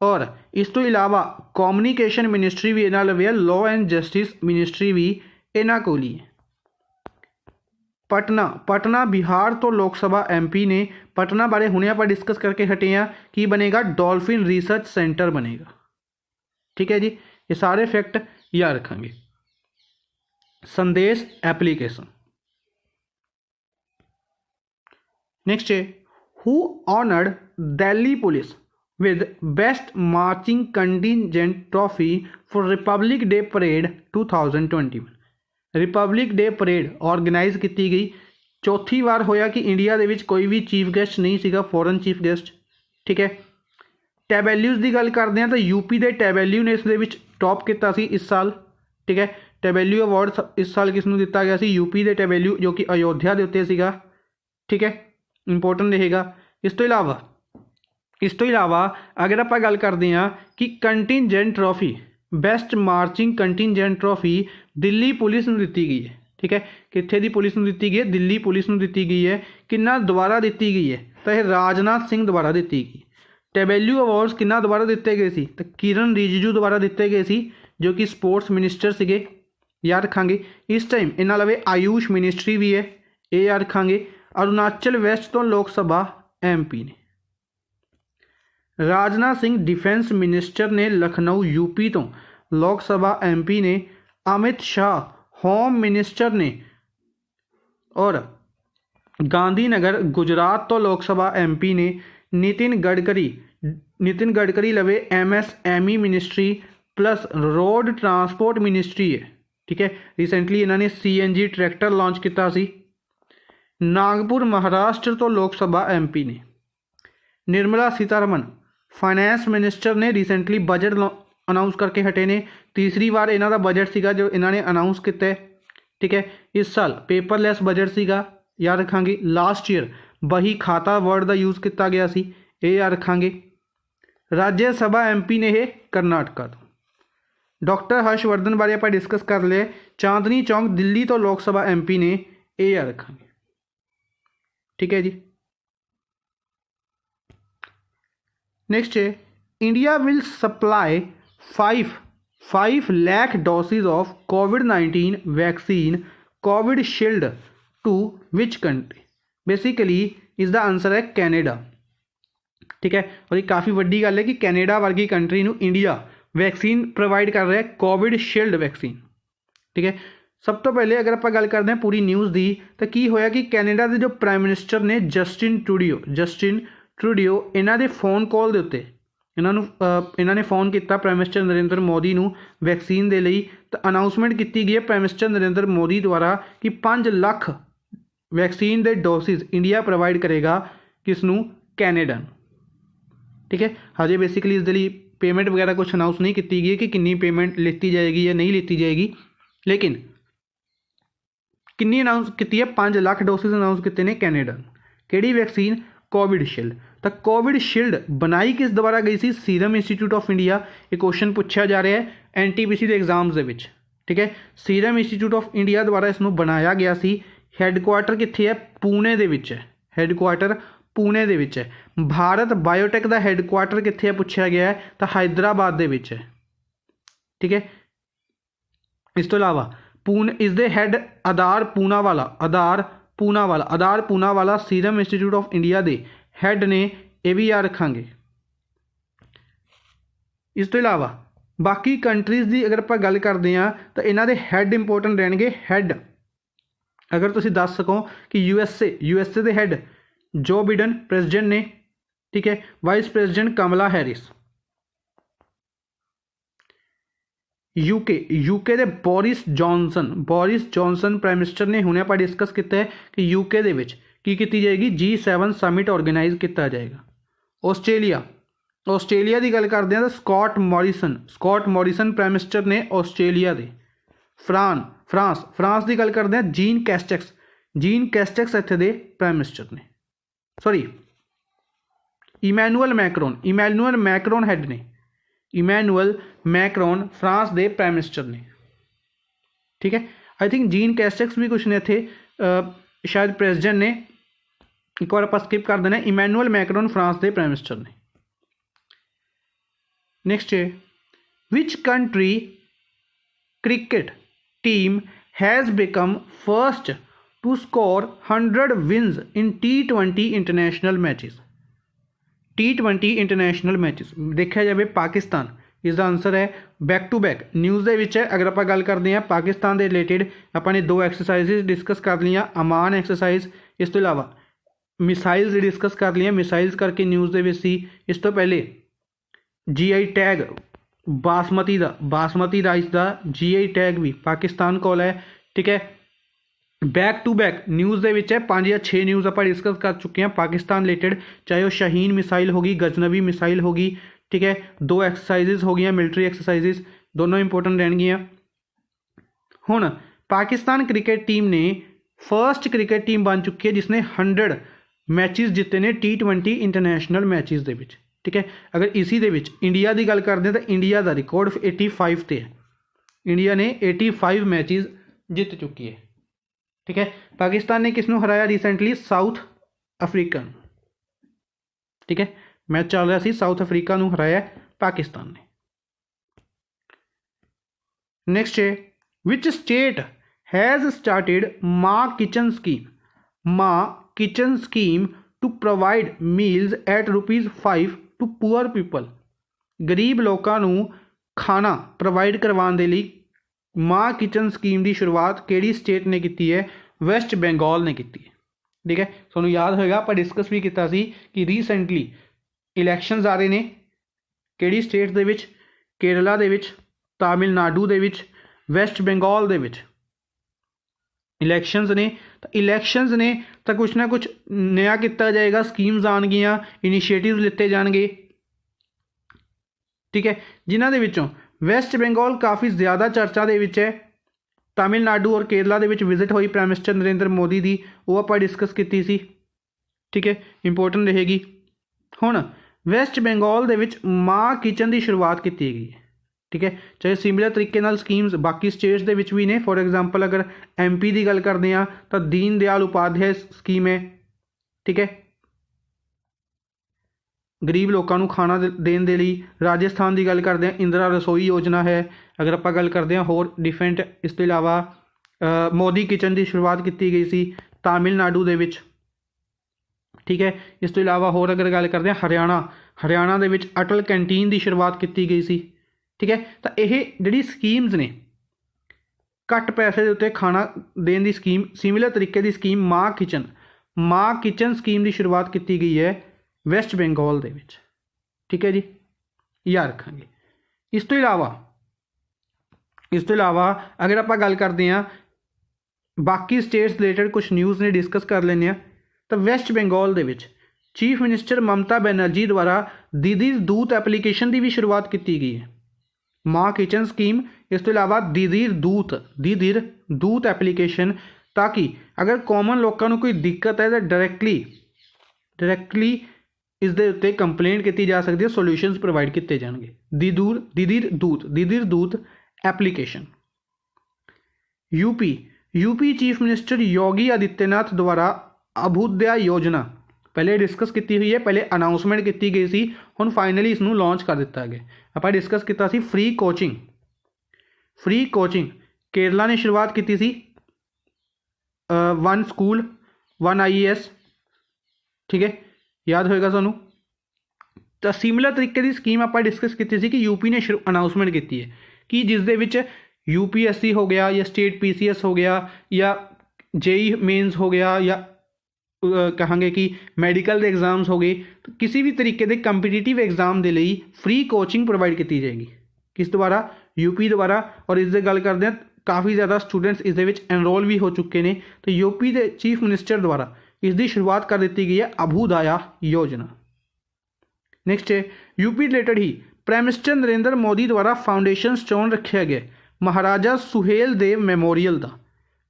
A: और इस तो इलावा कम्युनिकेशन मिनिस्ट्री भी इन्होंने लवे है, लॉ एंड जस्टिस मिनिस्ट्री भी इन्हों को ही है। पटना बिहार तो लोक सभा MP ने पटना बारे हुणे आप डिस्कस करके हटे हैं कि बनेगा डॉल्फिन रिसर्च सेंटर बनेगा, ठीक है जी। ये सारे फैक्ट याद रखेंगे। संदेश एप्लीकेशन। नेक्स्ट है who honoured Delhi police with best marching contingent trophy for Republic Day Parade 2021। Republic Day parade organise की गई। चौथी बार होया कि इंडिया दे विच कोई भी चीफ गेस्ट नहीं सीगा, फॉरन चीफ गेस्ट, ठीक है। टैबेल्यूज की गल करते हैं तो यूपी के टैबेल्यू ने इस दे विच टॉप किया इस साल, ठीक है। टैबेल्यू अवार्ड इस साल किसनूं दिता गया सी? यूपी के टैबेल्यू, जो कि अयोध्या के उत्ते सीगा, ठीक है, इंपोर्टेंट रहेगा। इस तो इलावा अगर आप गल करते हैं कि contingent trophy, best marching contingent trophy Delhi police में दी गई है, ठीक है। कित्थे दी पुलिस में दी गई है? दिल्ली पुलिस में दी गई है। किन्ना दोबारा दी गई है? तो यह राजनाथ सिंह द्वारा दी गई। टैबेल्यू अवार्ड्स किन्ना दोबारा दिते गए सी? तो किरण रिजिजू द्वारा दिते गए सी, जो कि स्पोर्ट्स मिनिस्टर सीगे, याद रखांगे। इस टाइम इन्होंने लवे आयुष मिनिस्ट्री भी है, ये याद रखांगे। अरुणाचल वेस्ट तो लोक सभा MP ने। राजनाथ सिंह डिफेंस मिनिस्टर ने लखनऊ यूपी तो लोक सभा MP ने। अमित शाह होम मिनिस्टर ने। और गांधीनगर गुजरात तो लोक सभा MP ने। नितिन गडकरी लवे MSME ministry plus road transport ministry है, ठीक है। रिसेंटली इन्होंने CNG ट्रैक्टर लॉन्च किया सी। नागपुर महाराष्ट्र तो लोक सभा MP ने। निर्मला सीतारमन फाइनैंस मिनिस्टर ने रिसेंटली बजट अनाउंस करके हटे ने। तीसरी बार इन्हों का बजट सीगा जो इन्होंने अनाउंस किया, ठीक है। इस साल पेपरलैस बजट सीगा, याद रखांगे। लास्ट ईयर बही खाता वर्ड का यूज़ किया गया सी, ये याद रखांगे। राज्य सभा MP ने यह करनाटका तो। डॉक्टर हर्षवर्धन बारे आप डिस्कस कर लिया। चांदनी चौक दिल्ली तो लोक सभा MP ने, ये याद रखांगे, ठीक है जी। नेक्स्ट है India will supply 5 lakh doses of COVID-19 vaccine Covishield to which country? Basically इसका आंसर है कैनेडा, ठीक है। और ये काफ़ी वड्डी गल है कि कैनेडा वर्गी कंट्री नू इंडिया वैक्सीन प्रोवाइड कर रहा है, कोविशील्ड वैक्सीन, ठीक है। सब तो पहले अगर आप गल करते हैं पूरी न्यूज़ की, तो की होया कि कैनेडा के जो प्राइम मिनिस्टर ने जस्टिन ट्रूडियो इन्हों के फोन कॉल के उत्ते इन्होंने फोन किया प्राइम मिनिस्टर नरेंद्र मोदी नू वैक्सीन के लिए। तो अनाउंसमेंट की गई है प्राइम मिनिस्टर नरेंद्र मोदी द्वारा कि 5 लाख वैक्सीन के डोसेज इंडिया प्रोवाइड करेगा किसनू? कैनेडा, ठीक है। हजे बेसिकली इसके लिए पेमेंट वगैरह कुछ अनाउंस नहीं की गई है कि कितनी पेमेंट लीती जाएगी या नहीं लीती जाएगी, लेकिन कितनी अनाउंस की है? 5 लाख डोसेज अनाउंस किए ने कैनेडा। किहड़ी वैक्सीन? कोविशील्ड। तो कोविशील्ड बनाई किस द्वारा गई सी? Serum Institute of India. ये क्वेश्चन पूछा जा रहा है NTPC के एग्जाम्स के, ठीक है। सीरम इंस्टीट्यूट ऑफ इंडिया द्वारा इसनू बनाया गया सी। हैडकुआटर कित्थे है? पुणे दे विच है। हैडकुआटर पुणे दे विच है। भारत बायोटेक का हैडकुआटर कित्थे है पूछा गया है? तो हैदराबाद दे विच है, ठीक है। इस तो इलावा इसके had Aadhaar Poonawalla serum Institute of India के हैड ने, यह भी याद रखांगे। इस तो इलावा बाकी कंट्रीज़ की अगर आप गल करते हैं तो इन्हों के हैड इंपोर्टेंट रहने। हैड अगर तुम दस सको कि यूएसए के हैड जो बिडन प्रेजिडेंट ने, ठीक है, वाइस प्रेजिडेंट कमला हैरिस। यूके के बोरिस जॉनसन प्राइम मिनिस्टर ने हुणे आपां डिस्कस किया है कि यूके दे विच की जाएगी G7 समिट ऑर्गेनाइज किया जाएगा। ऑस्ट्रेलिया की गल करते हैं तो स्कॉट मॉरिसन प्राइम मिनिस्टर ने ऑस्ट्रेलिया के। फ्रांस की गल करते हैं जीन कैस्टेक्स इत्थे दे प्राइम मिनिस्टर ने। सॉरी, इमैनुअल मैक्रोन हैड ने। इमैनुअल मैक्रोन फ्रांस के प्राइम मिनिस्टर ने, ठीक है। आई थिंक जीन कैस्टेक्स भी कुछ ने इत्थे शायद प्रेजिडेंट ने। एक बार आप स्किप कर देना। इमैनुअल मैक्रोन फ्रांस के प्राइम मिनिस्टर ने। नेक्स्ट है which country cricket team has become first to score 100 wins in T20 international matches. T20 international matches देखा जाए पाकिस्तान इसका आंसर है बैक टू बैक न्यूज़ के विच है। अगर आप गल करते हैं पाकिस्तान के रिलेटेड अपने दो एक्सरसाइजिज डिस्कस कर लिया, अमान एक्सरसाइज, इस तो इलावा मिसाइल्स डिस्कस कर लिया, मिसाइल्स करके न्यूज़ के विच सी। इस तो पहले GI टैग बासमती राइस का GI टैग भी पाकिस्तान कोल है, ठीक है। बैक टू बैक न्यूज़ के विच है 5 या 6 न्यूज़ आप डिस्कस कर चुके हैं पाकिस्तान रिलेटेड, चाहे वह शाहीन मिसाइल होगी, गजनवी मिसाइल होगी, ठीक है। 2 एक्सरसाइजिज हो गई मिलिट्री एक्सरसाइजिज, दोनों इंपोर्टेंट रहनगियां। हुण पाकिस्तान क्रिकेट टीम ने फर्स्ट क्रिकेट टीम बन चुकी है जिसने 100 मैचिज जिते ने T20 इंटरनेशनल मैचिज के विच, ठीक है। अगर इसी दे विच इंडिया की गल करते हैं तो इंडिया का रिकॉर्ड 85 ते है। इंडिया ने 85 मैचिज जित चुकी है, ठीक है। पाकिस्तान ने किसनों हराया रिसेंटली? साउथ अफ्रीका, ठीक है। मैच चल रहा सी, साउथ अफ्रीका नूं हराया पाकिस्तान ने। नेक्स्ट है which state has started Maa kitchen scheme to provide meals at ₹5 to poor people. गरीब लोगों को खाना प्रोवाइड करवाने के लिए माँ किचन स्कीम की शुरुआत किहड़ी स्टेट ने की है? वेस्ट बंगाल ने की है, ठीक है। तुहानूं याद होएगा आप डिस्कस भी किया सी कि रीसेंटली इलैक्शनस आ रहे हैं किहड़ी स्टेट दे विच? केरला दे विच, तमिलनाडु दे विच, वेस्ट बंगाल दे विच इलैक्शनस ने तो कुछ ना कुछ नया किया जाएगा, स्कीम्स आनगियां, इनिशिएटिव लिते जाएंगे, ठीक है। जिन्हां दे विचों वेस्ट बंगाल काफ़ी ज़्यादा चर्चा दे विच है। तमिलनाडु और केरला दे विच विजिट हुई प्राइम मिनिस्टर नरेंद्र मोदी की, वो आप डिस्कस की सी, ठीक है, इंपोर्टेंट रहेगी। हुण वेस्ट बंगाल दे विच माँ किचन की शुरुआत की गई है, ठीक है। चाहे सिमिलर तरीके नाल स्कीम्स बाकी स्टेट्स दे विच भी ने। फॉर एग्जाम्पल अगर MP की गल करते हैं तो दीन दयाल उपाध्याय स्कीम है, ठीक है, गरीब लोगों को खाना देने के लिए। राजस्थान की गल करते हैं इंदिरा रसोई योजना है। अगर आप गल करते हैं होर डिफरेंट, इस तो इलावा मोदी किचन की शुरुआत की गई सी तमिलनाडु दे विच, ठीक है। इस तो इलावा होर अगर गल करते हैं हरियाणा दे विच अटल कैंटीन की शुरुआत की गई सी, ठीक है। तो यह जिहड़ी स्कीम्स ने घट पैसे के उत्ते खाना देने की स्कीम, सिमिलर तरीके की स्कीम माँ किचन स्कीम की शुरुआत की गई है वेस्ट बंगाल दे विच, ठीक है जी, याद रखांगे। इस तो इलावा अगर आप गल करते हैं बाकी स्टेट्स रिलेटेड कुछ न्यूज़ ने डिस्कस कर लेने। तो वेस्ट बंगाल दे विच चीफ मिनिस्टर ममता बनर्जी द्वारा दीदीर दूत एप्लीकेशन की भी शुरुआत की गई है। माँ किचन स्कीम, इस तो इलावा दीदीर दूत एप्लीकेशन, ताकि अगर कॉमन लोगों को कोई दिक्कत है तो डायरैक्टली इस दे उत्ते कंप्लेंट की जा सकती है, सोल्यूशंस प्रोवाइड किए जाएंगे। दीदीर दूत application. UP chief minister Yogi Adityanath द्वारा अभुदय योजना पहले डिस्कस की हुई है, पहले अनाउंसमेंट की गई सी, हुण फाइनली इसनूं लॉन्च कर दिता गया। आप डिस्कस किया सी फ्री कोचिंग केरला ने शुरुआत की सी, 1 स्कूल 1 IAS, ठीक है, याद होएगा सानू। ਤਾਂ ਸਿਮਿਲਰ ਤਰੀਕੇ ਦੀ ਸਕੀਮ ਆਪਾਂ ਡਿਸਕਸ ਕੀਤੀ ਸੀ ਕਿ ਯੂਪੀ ਨੇ ਅਨਾਉਂਸਮੈਂਟ ਕੀਤੀ ਹੈ ਕਿ ਜਿਸ ਦੇ ਵਿੱਚ यूपीएससी हो गया या स्टेट पीसीएस हो गया या जेई मेंस हो गया या कहांगे कि मैडिकल के एग्जाम्स हो गए, तो किसी भी तरीके के कंपीटीटिव एग्जाम के लिए फ्री कोचिंग प्रोवाइड की जाएगी किस द्वारा, यूपी द्वारा। और इस गल करते हैं काफ़ी ज़्यादा स्टूडेंट्स इस एनरोल भी हो चुके हैं। तो यूपी के चीफ मिनिस्टर द्वारा इसकी शुरुआत कर दी गई है अभुदाया योजना। नैक्सट है यूपी रिलेटेड ही प्राइम मिनिस्टर नरेंद्र मोदी द्वारा फाउंडेशन स्टोन रखा गया महाराजा सुहेलदेव मैमोरीयल का,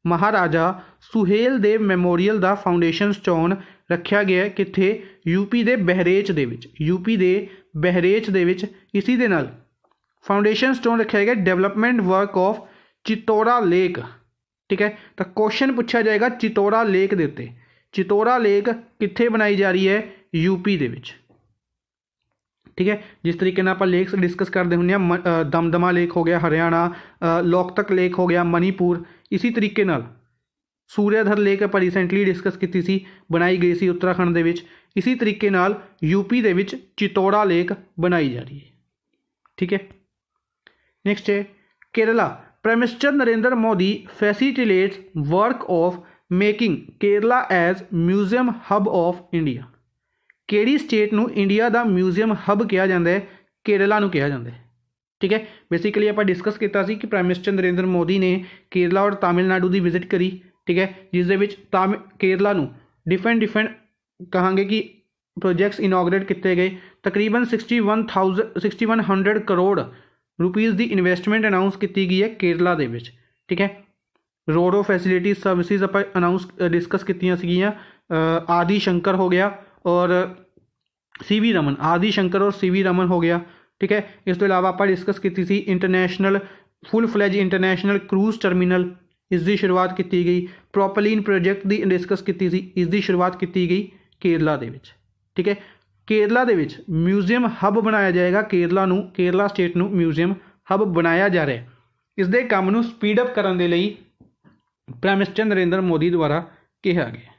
A: महाराजा सुहेलदेव मैमोरीयल का फाउंडेशन स्टोन रखा गया कित्थे, यूपी के बहरेच दे विच, यूपी के बहरेच दे विच। इसी दे नाल फाउंडेशन स्टोन रखा गया development work of Chitaura lake. ठीक है, तो क्वेश्चन पूछा जाएगा चितौरा लेक के उत्ते, चितौरा लेक कित्थे बनाई जा रही है, यूपी दे विच। ठीक है, जिस तरीके से आप लेक्स डिस्कस करते होंगे, दमदमा लेक हो गया हरियाणा, लोकतक लेक हो गया मणिपुर, इसी तरीके नाल सूर्यधर लेक आप रिसेंटली डिस्कस की सी, बनाई गई सी उत्तराखंड के। इसी तरीके नाल यूपी के विच चितौरा लेक बनाई जा रही है। ठीक है, नैक्सट है Kerala prime minister Narendra Modi facilitates work of making Kerala as museum hub of India. किहड़ी स्टेट नूं इंडिया का म्यूजियम हब कहा जाता है, केरला नूं कहा जाता है। ठीक है, बेसिकली आप डिस्कस किया सी कि प्राइम मिनिस्टर नरेंद्र मोदी ने केरला और तमिलनाडु की विजिट करी। ठीक है, जिस दे विच केरला नूं डिफरेंट कहांगे कि प्रोजैक्ट्स इनॉग्रेट किए गए। तकरीबन 6100 करोड़ रुपीज़ की इन्वेस्टमेंट अनाउंस की गई है केरला दे विच। ठीक है, रोडो फैसिलिटीज सर्विसिज आप अनाउंस डिस्कस कीतियां, आदि शंकर हो गया और सीवी रमन, आदि शंकर और सीवी रमन हो गया। ठीक है, इस तो इलावा आप डिस्कस की थी international full fledge international cruise terminal, इसकी शुरुआत की गई। प्रोपलीन प्रोजैक्ट की डिस्कस की थी, इसकी शुरुआत की गई केरला दे विच। ठीक है, केरला दे विच म्यूजियम हब बनाया जाएगा, केरला स्टेट नूं म्यूजियम हब बनाया जा रहा है। इस दे काम नूं स्पीडअप करने के लिए प्राइम मिनिस्टर नरेंद्र मोदी द्वारा कहा गया।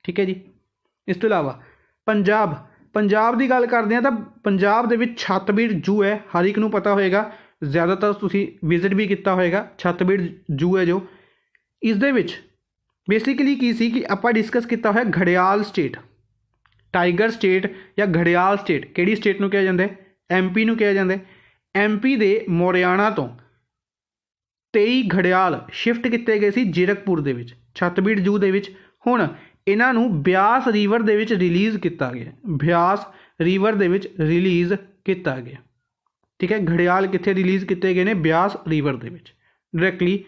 A: ठीक है जी, इस तो इलावा पंजाब की गल करते हैं तो पंजाब दे विच छतबीड़ जू है, हर एक नूं पता होएगा, ज़्यादातर तुसीं विजिट भी किया होएगा। छतबीड़ जू है जो इस दे विच बेसिकली की सी कि आपां डिस्कस किया है घड़ियाल स्टेट, टाइगर स्टेट या घड़ियाल स्टेट, किहड़ी स्टेट नूं कहा जाता है, MP नूं कहा जाता है। MP दे मोरियाना तो 23 घड़ियाल शिफ्ट किए गए सी जीरकपुर दे विच, छतबीड़ जू दे विच। हुण इन्हां नूं ब्यास रिवर दे विच रिलीज़ किया गया, ब्यास रिवर दे विच रिलीज़ किया गया। ठीक है, घड़ियाल कित्थे रिलीज़ किए गए ने, ब्यास रिवर दे विच, डायरैक्टली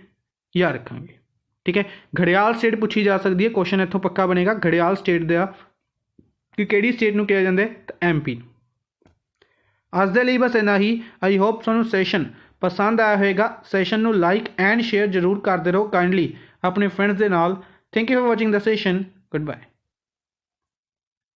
A: याद रखांगे। ठीक है, घड़ियाल स्टेट पूछी जा सकती है, क्वेश्चन इत्थों पक्का बनेगा घड़ियाल स्टेट का कि किहड़ी स्टेट नूं कहा जाता है, तो MP। अज दे लई बस इन्ना ही। आई होप तुहानूं सैशन पसंद आया होगा। सैशन नूं लाइक एंड शेयर जरूर करते रहो काइंडली अपने फ्रेंड्स के नाल। Thank you for watching the session. Good bye.